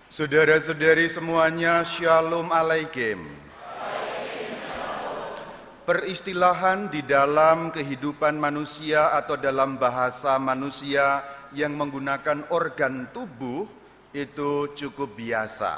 Saudara-saudari semuanya, Shalom Alaikum. Peristilahan di dalam kehidupan manusia atau dalam bahasa manusia yang menggunakan organ tubuh itu cukup biasa.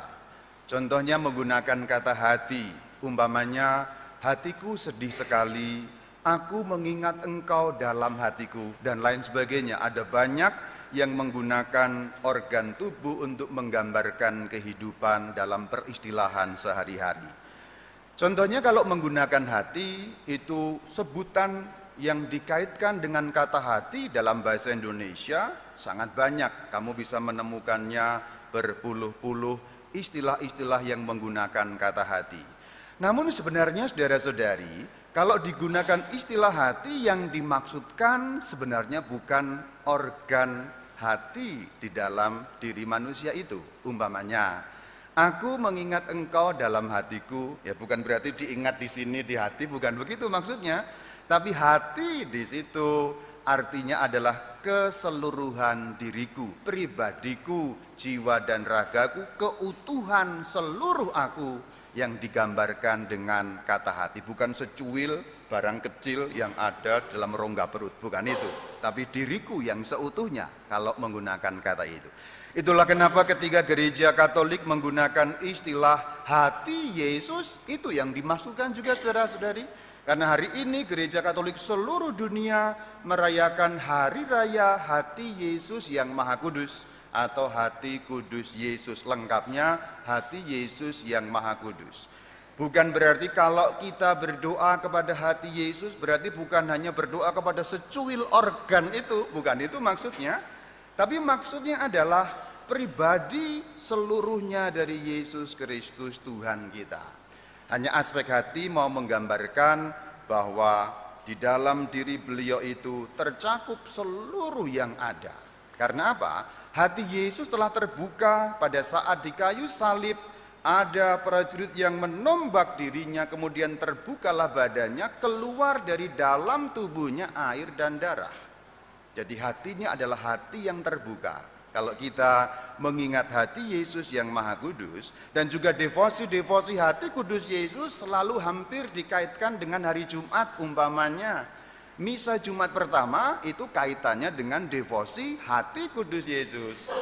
Contohnya menggunakan kata hati, umpamanya hatiku sedih sekali, aku mengingat engkau dalam hatiku, dan lain sebagainya. Ada banyak yang menggunakan organ tubuh untuk menggambarkan kehidupan dalam peristilahan sehari-hari. Contohnya kalau menggunakan hati, itu sebutan yang dikaitkan dengan kata hati dalam bahasa Indonesia sangat banyak. Kamu bisa menemukannya berpuluh-puluh istilah-istilah yang menggunakan kata hati. Namun sebenarnya saudara-saudari, kalau digunakan istilah hati yang dimaksudkan sebenarnya bukan organ hati di dalam diri manusia itu. Umpamanya, aku mengingat engkau dalam hatiku, ya bukan berarti diingat di sini di hati, bukan begitu maksudnya. Tapi hati di situ artinya adalah keseluruhan diriku, pribadiku, jiwa dan ragaku, keutuhan seluruh aku yang digambarkan dengan kata hati. Bukan secuil barang kecil yang ada dalam rongga perut, bukan itu. Tapi diriku yang seutuhnya kalau menggunakan kata itu. Itulah kenapa ketika gereja Katolik menggunakan istilah hati Yesus, itu yang dimasukkan juga saudara-saudari. Karena hari ini gereja Katolik seluruh dunia merayakan hari raya hati Yesus yang Maha Kudus, atau hati kudus Yesus. Lengkapnya hati Yesus yang Maha Kudus. Bukan berarti kalau kita berdoa kepada hati Yesus berarti bukan hanya berdoa kepada secuil organ itu, bukan itu maksudnya. Tapi maksudnya adalah pribadi seluruhnya dari Yesus Kristus Tuhan kita. Hanya aspek hati mau menggambarkan bahwa di dalam diri beliau itu tercakup seluruh yang ada. Karena apa? Hati Yesus telah terbuka pada saat di kayu salib. Ada prajurit yang menombak dirinya, kemudian terbukalah badannya, keluar dari dalam tubuhnya air dan darah. Jadi hatinya adalah hati yang terbuka. Kalau kita mengingat hati Yesus yang Maha Kudus, dan juga devosi-devosi hati kudus Yesus selalu hampir dikaitkan dengan hari Jumat. Umpamanya misa Jumat pertama itu kaitannya dengan devosi hati kudus Yesus.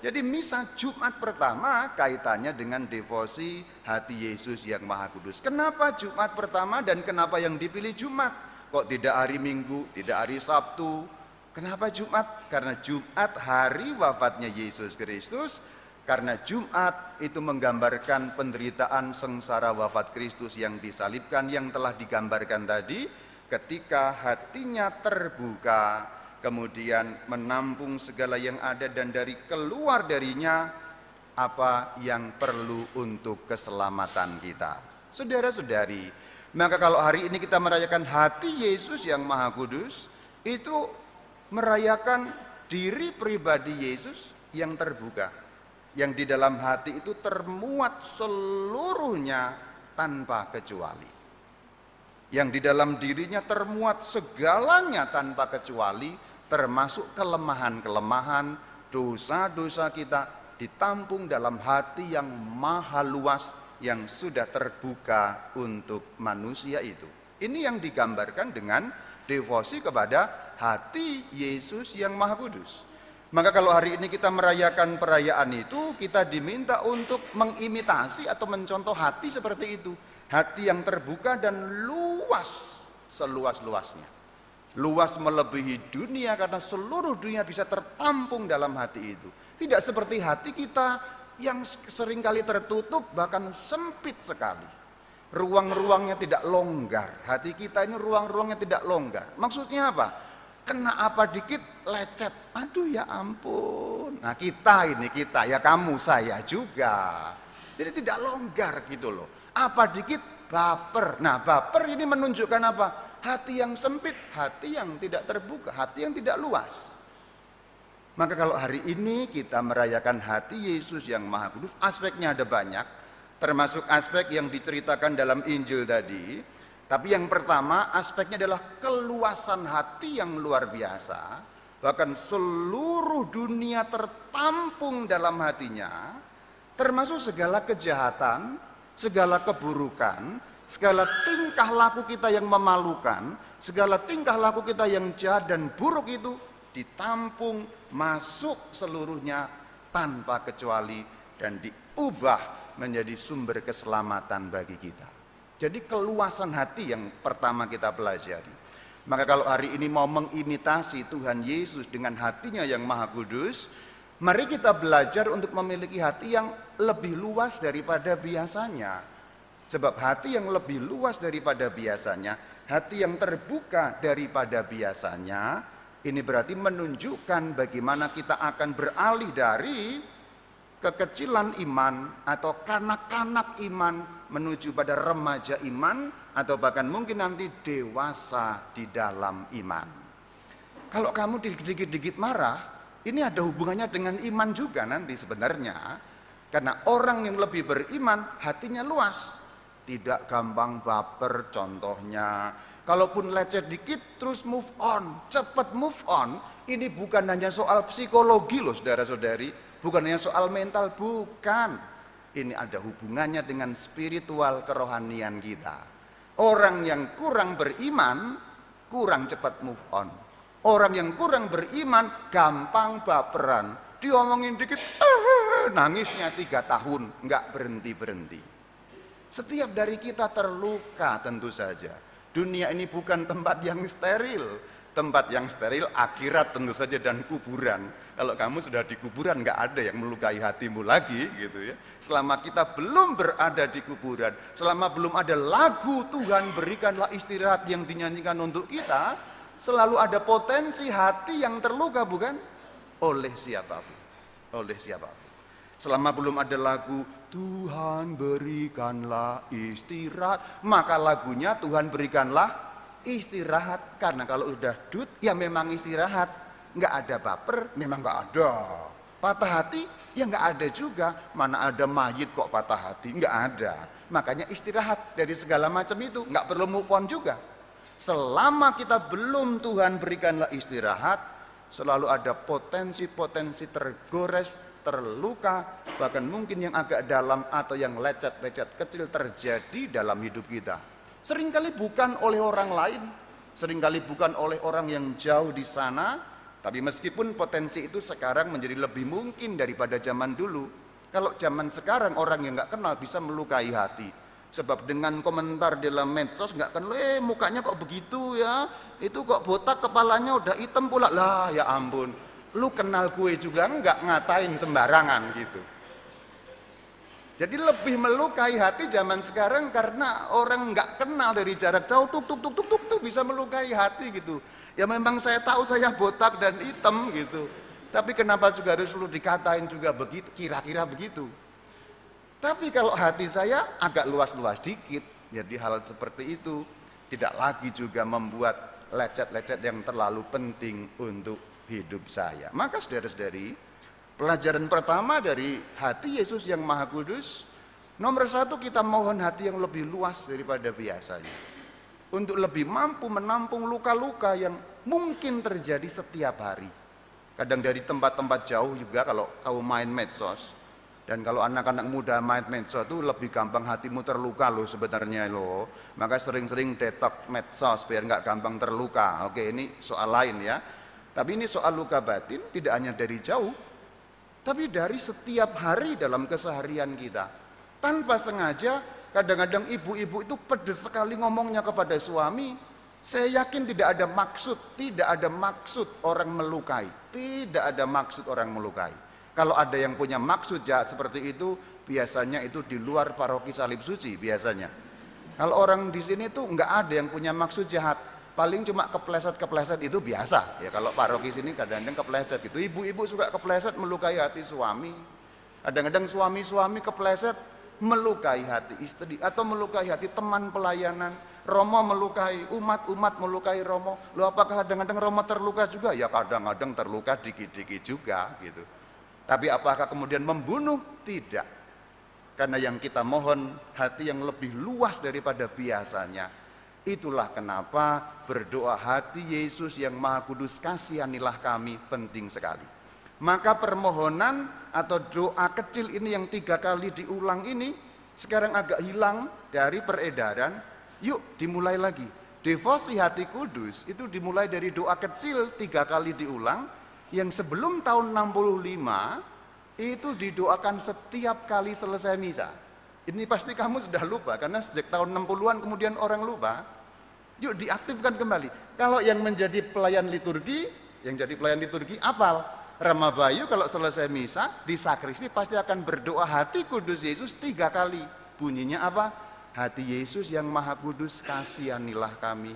Jadi misa Jumat pertama kaitannya dengan devosi hati Yesus yang Maha Kudus. Kenapa Jumat pertama dan kenapa yang dipilih Jumat? Kok tidak hari Minggu, tidak hari Sabtu? Kenapa Jumat? Karena Jumat hari wafatnya Yesus Kristus. Karena Jumat itu menggambarkan penderitaan sengsara wafat Kristus yang disalibkan, yang telah digambarkan tadi, ketika hatinya terbuka, kemudian menampung segala yang ada dan dari keluar darinya apa yang perlu untuk keselamatan kita. Saudara-saudari, maka kalau hari ini kita merayakan hati Yesus yang Maha Kudus, itu merayakan diri pribadi Yesus yang terbuka, yang di dalam hati itu termuat seluruhnya tanpa kecuali. Yang di dalam dirinya termuat segalanya tanpa kecuali, termasuk kelemahan-kelemahan, dosa-dosa kita ditampung dalam hati yang maha luas yang sudah terbuka untuk manusia itu. Ini yang digambarkan dengan devosi kepada hati Yesus yang Maha Kudus. Maka kalau hari ini kita merayakan perayaan itu, kita diminta untuk mengimitasi atau mencontoh hati seperti itu. Hati yang terbuka dan luas seluas-luasnya. Luas melebihi dunia karena seluruh dunia bisa tertampung dalam hati itu. Tidak seperti hati kita yang seringkali tertutup, bahkan sempit sekali. Ruang-ruangnya tidak longgar. Hati kita ini ruang-ruangnya tidak longgar. Maksudnya apa? Kena apa dikit lecet. Aduh ya ampun. Nah kita ya kamu saya juga. Jadi tidak longgar gitu loh. Apa dikit baper. Nah baper ini menunjukkan apa? Hati yang sempit, hati yang tidak terbuka, hati yang tidak luas. Maka kalau hari ini kita merayakan hati Yesus yang Maha Kudus, aspeknya ada banyak, termasuk aspek yang diceritakan dalam Injil tadi. Tapi yang pertama aspeknya adalah keluasan hati yang luar biasa. Bahkan seluruh dunia tertampung dalam hatinya. termasuk segala kejahatan, segala keburukan, segala tingkah laku kita yang memalukan, segala tingkah laku kita yang jahat dan buruk itu ditampung masuk seluruhnya tanpa kecuali dan diubah menjadi sumber keselamatan bagi kita. Jadi keluasan hati yang pertama kita pelajari. Maka kalau hari ini mau mengimitasi Tuhan Yesus dengan hatinya yang maha kudus, mari kita belajar untuk memiliki hati yang lebih luas daripada biasanya. Sebab hati yang lebih luas daripada biasanya, hati yang terbuka daripada biasanya, ini berarti menunjukkan bagaimana kita akan beralih dari kekecilan iman atau kanak-kanak iman menuju pada remaja iman atau bahkan mungkin nanti dewasa di dalam iman. Kalau kamu dikit-dikit marah, ini ada hubungannya dengan iman juga nanti sebenarnya. Karena orang yang lebih beriman hatinya luas, tidak gampang baper contohnya. Kalaupun lecet dikit terus move on, cepat move on. Ini bukan hanya soal psikologi loh saudara-saudari. Bukan hanya soal mental, bukan. Ini ada hubungannya dengan spiritual kerohanian kita. Orang yang kurang beriman, kurang cepat move on. Orang yang kurang beriman, gampang baperan. Diomongin dikit, nangisnya 3 tahun, nggak berhenti-berhenti. Setiap dari kita terluka tentu saja. Dunia ini bukan tempat yang steril. Tempat yang steril akhirat tentu saja dan kuburan. Kalau kamu sudah di kuburan nggak ada yang melukai hatimu lagi gitu ya. Selama kita belum berada di kuburan, selama belum ada lagu Tuhan berikanlah istirahat yang dinyanyikan untuk kita, selalu ada potensi hati yang terluka bukan? Oleh siapapun. Oleh siapapun. Selama belum ada lagu Tuhan berikanlah istirahat, maka lagunya Tuhan berikanlah istirahat. Karena kalau udah dut ya memang istirahat, nggak ada baper memang nggak ada, patah hati ya nggak ada juga, mana ada mayit kok patah hati, nggak ada. Makanya istirahat dari segala macam itu, nggak perlu move on juga. Selama kita belum Tuhan berikanlah istirahat, selalu ada potensi-potensi tergores, terluka, bahkan mungkin yang agak dalam atau yang lecet-lecet kecil terjadi dalam hidup kita. Seringkali bukan oleh orang lain, seringkali bukan oleh orang yang jauh di sana, tapi meskipun potensi itu sekarang menjadi lebih mungkin daripada zaman dulu. Kalau zaman sekarang orang yang nggak kenal bisa melukai hati. Sebab dengan komentar dalam medsos nggak kenal, mukanya kok begitu ya, itu kok botak kepalanya udah hitam pula. Lah ya ampun, lu kenal gue juga nggak, ngatain sembarangan gitu. Jadi lebih melukai hati zaman sekarang karena orang nggak kenal dari jarak jauh tuh bisa melukai hati gitu. Ya memang saya tahu saya botak dan hitam gitu. Tapi kenapa juga harus lu dikatain juga begitu, kira-kira begitu. Tapi kalau hati saya agak luas-luas dikit, jadi hal seperti itu tidak lagi juga membuat lecet-lecet yang terlalu penting untuk hidup saya. Maka saudara-saudari, pelajaran pertama dari hati Yesus yang Maha Kudus, nomor 1 kita mohon hati yang lebih luas daripada biasanya. Untuk lebih mampu menampung luka-luka yang mungkin terjadi setiap hari. Kadang dari tempat-tempat jauh juga kalau kamu main medsos. Dan kalau anak-anak muda main medsos itu lebih gampang hatimu terluka loh sebenarnya loh. Maka sering-sering detox medsos biar nggak gampang terluka. Oke, ini soal lain ya. Tapi ini soal luka batin tidak hanya dari jauh, tapi dari setiap hari dalam keseharian kita. Tanpa sengaja, kadang-kadang ibu-ibu itu pedes sekali ngomongnya kepada suami. Saya yakin tidak ada maksud orang melukai. Tidak ada maksud orang melukai. Kalau ada yang punya maksud jahat seperti itu, biasanya itu di luar paroki Salib Suci biasanya. Kalau orang di sini tuh nggak ada yang punya maksud jahat. Paling cuma kepleset-kepleset itu biasa. Ya kalau paroki sini kadang-kadang kepleset gitu. Ibu-ibu suka kepleset melukai hati suami. Kadang-kadang suami-suami kepleset melukai hati istri atau melukai hati teman pelayanan. Romo melukai umat melukai Romo. Loh apakah kadang-kadang Romo terluka juga? Ya kadang-kadang terluka dikit-dikit juga gitu. Tapi apakah kemudian membunuh? Tidak. Karena yang kita mohon hati yang lebih luas daripada biasanya. Itulah kenapa berdoa hati Yesus yang Maha Kudus kasihanilah kami penting sekali. Maka permohonan atau doa kecil ini yang 3 kali diulang ini sekarang agak hilang dari peredaran. Yuk dimulai lagi. Devosi hati kudus itu dimulai dari doa kecil 3 kali diulang, yang sebelum tahun 65 itu didoakan setiap kali selesai misa. Ini pasti kamu sudah lupa karena sejak tahun 60-an kemudian orang lupa. Yuk diaktifkan kembali. Kalau yang menjadi pelayan liturgi, apal. Rama Bayu kalau selesai misa di sakristi pasti akan berdoa hati kudus Yesus 3 kali. Bunyinya apa? Hati Yesus yang maha kudus, kasihanilah kami.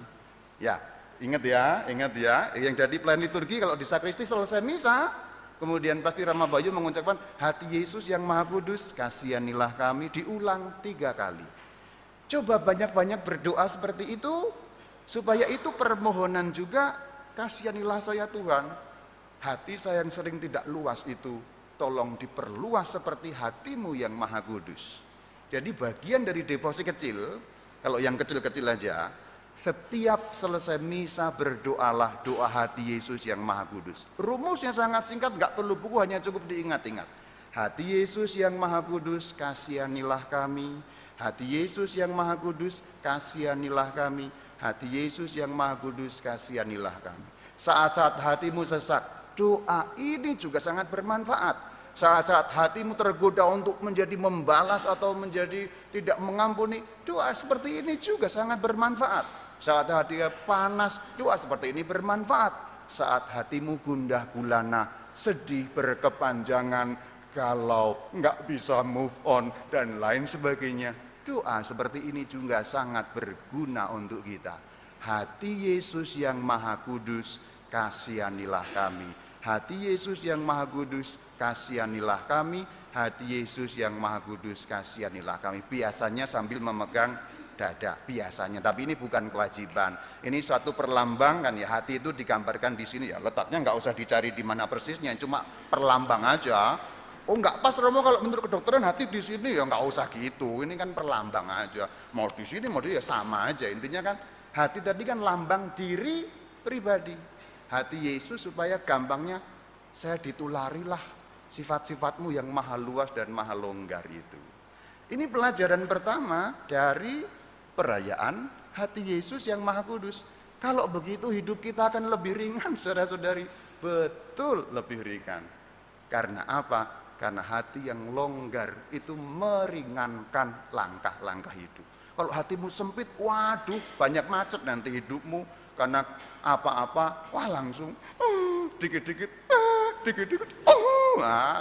Ya, ingat ya. Yang jadi pelayan liturgi kalau di sakristi selesai misa, kemudian pasti Rama Bayu mengucapkan hati Yesus yang maha kudus, kasihanilah kami, diulang 3 kali. Coba banyak-banyak berdoa seperti itu, supaya itu permohonan juga, kasihanilah saya Tuhan. Hati saya yang sering tidak luas itu, tolong diperluas seperti hatimu yang maha kudus. Jadi bagian dari devosi kecil, kalau yang kecil-kecil aja, setiap selesai misa berdoalah doa hati Yesus yang maha kudus. Rumusnya sangat singkat, nggak perlu buku, hanya cukup diingat-ingat. Hati Yesus yang maha kudus, kasihanilah kami. Hati Yesus yang maha kudus, kasihanilah kami. Hati Yesus yang maha kudus, kasihanilah kami. Saat-saat hatimu sesak, doa ini juga sangat bermanfaat. Saat-saat hatimu tergoda untuk menjadi membalas atau menjadi tidak mengampuni, doa seperti ini juga sangat bermanfaat. Saat hatinya panas, doa seperti ini bermanfaat. Saat hatimu gundah gulana, sedih berkepanjangan, galau, nggak bisa move on dan lain sebagainya, doa seperti ini juga sangat berguna untuk kita. Hati Yesus yang maha kudus, kasihanilah kami. Hati Yesus yang maha kudus, kasihanilah kami. Hati Yesus yang maha kudus, kasihanilah kami. Biasanya sambil memegang dada, biasanya. Tapi ini bukan kewajiban. Ini suatu perlambang kan ya. Hati itu digambarkan di sini ya. Letaknya nggak usah dicari di mana persisnya, cuma perlambang aja. Oh nggak pas Romo kalau menurut kedokteran hati di sini ya, nggak usah gitu. Ini kan perlambang aja. Mau di sini mau di ya sama aja. Intinya kan hati tadi kan lambang diri pribadi. Hati Yesus supaya gampangnya saya ditularilah sifat-sifatmu yang maha luas dan maha longgar itu. Ini pelajaran pertama dari perayaan hati Yesus yang maha kudus. Kalau begitu hidup kita akan lebih ringan, saudara-saudari. Betul lebih ringan. Karena apa? Karena hati yang longgar itu meringankan langkah-langkah hidup. Kalau hatimu sempit, waduh banyak macet nanti hidupmu. Karena apa-apa, wah langsung dikit-dikit,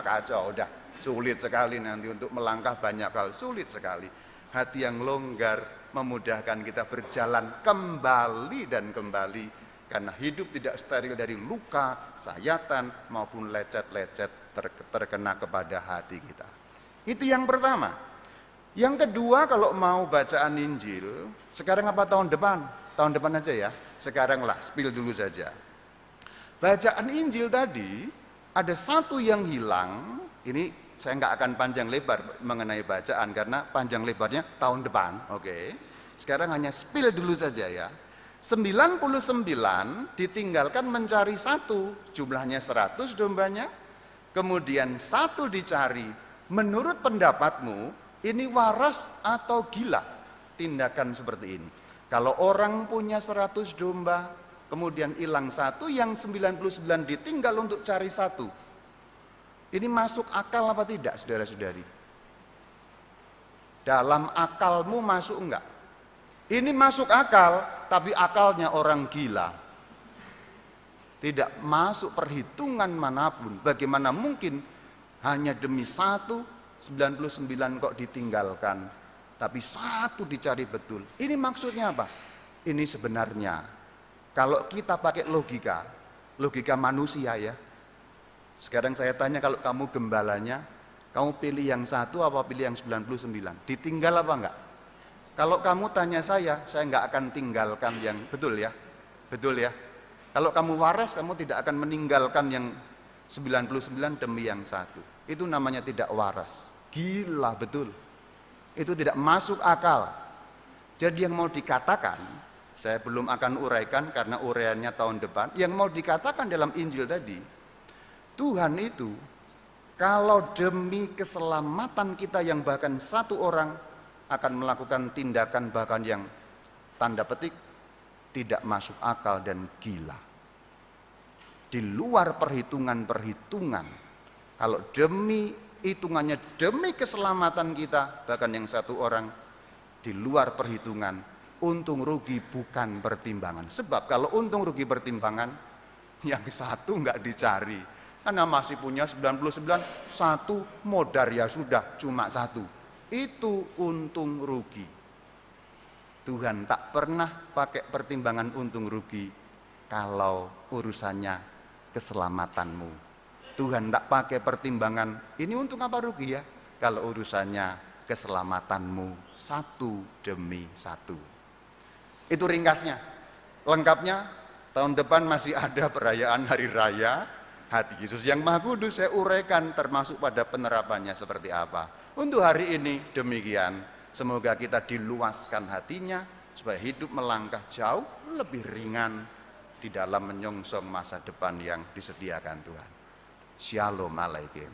kacau, udah sulit sekali nanti untuk melangkah banyak hal, sulit sekali. Hati yang longgar memudahkan kita berjalan kembali dan kembali, karena hidup tidak steril dari luka, sayatan maupun lecet-lecet terkena kepada hati kita. Itu yang pertama. Yang kedua, kalau mau bacaan Injil, sekarang apa tahun depan? Tahun depan aja ya, sekarang lah, spill dulu saja. Bacaan Injil tadi, ada satu yang hilang, ini saya nggak akan panjang lebar mengenai bacaan, karena panjang lebarnya tahun depan, oke. Sekarang hanya spill dulu saja ya. 99 ditinggalkan mencari satu, jumlahnya 100 dombanya, kemudian satu dicari. Menurut pendapatmu, ini waras atau gila tindakan seperti ini? Kalau orang punya 100 domba, kemudian hilang satu, yang 99 ditinggal untuk cari satu. Ini masuk akal apa tidak, saudara-saudari? Dalam akalmu masuk enggak? Ini masuk akal, tapi akalnya orang gila. Tidak masuk perhitungan manapun. Bagaimana mungkin hanya demi satu, 99 kok ditinggalkan? Tapi satu dicari betul. Ini maksudnya apa? Ini sebenarnya kalau kita pakai logika manusia ya. Sekarang saya tanya, kalau kamu gembalanya, kamu pilih yang satu apa pilih yang 99? Ditinggal apa enggak? Kalau kamu tanya saya enggak akan tinggalkan yang betul ya. Betul ya. Kalau kamu waras, kamu tidak akan meninggalkan yang 99 demi yang satu. Itu namanya tidak waras. Gila betul. Itu tidak masuk akal. Jadi yang mau dikatakan, saya belum akan uraikan karena uraiannya tahun depan. Yang mau dikatakan dalam Injil tadi, Tuhan itu kalau demi keselamatan kita yang bahkan satu orang akan melakukan tindakan bahkan yang tanda petik tidak masuk akal dan gila. Di luar perhitungan-perhitungan, kalau demi hitungannya demi keselamatan kita bahkan yang satu orang, di luar perhitungan, untung rugi bukan pertimbangan. Sebab kalau untung rugi pertimbangan, yang satu nggak dicari. Karena masih punya 99, satu modar ya sudah, cuma satu. Itu untung rugi. Tuhan tak pernah pakai pertimbangan untung rugi kalau urusannya keselamatanmu. Tuhan tak pakai pertimbangan ini untung apa rugi ya, kalau urusannya keselamatanmu satu demi satu. Itu ringkasnya. Lengkapnya tahun depan masih ada perayaan Hari Raya Hati Yesus yang Maha Kudus. Saya uraikan termasuk pada penerapannya seperti apa. Untuk hari ini demikian. Semoga kita diluaskan hatinya supaya hidup melangkah jauh lebih ringan di dalam menyongsong masa depan yang disediakan Tuhan. Shalom alaikum.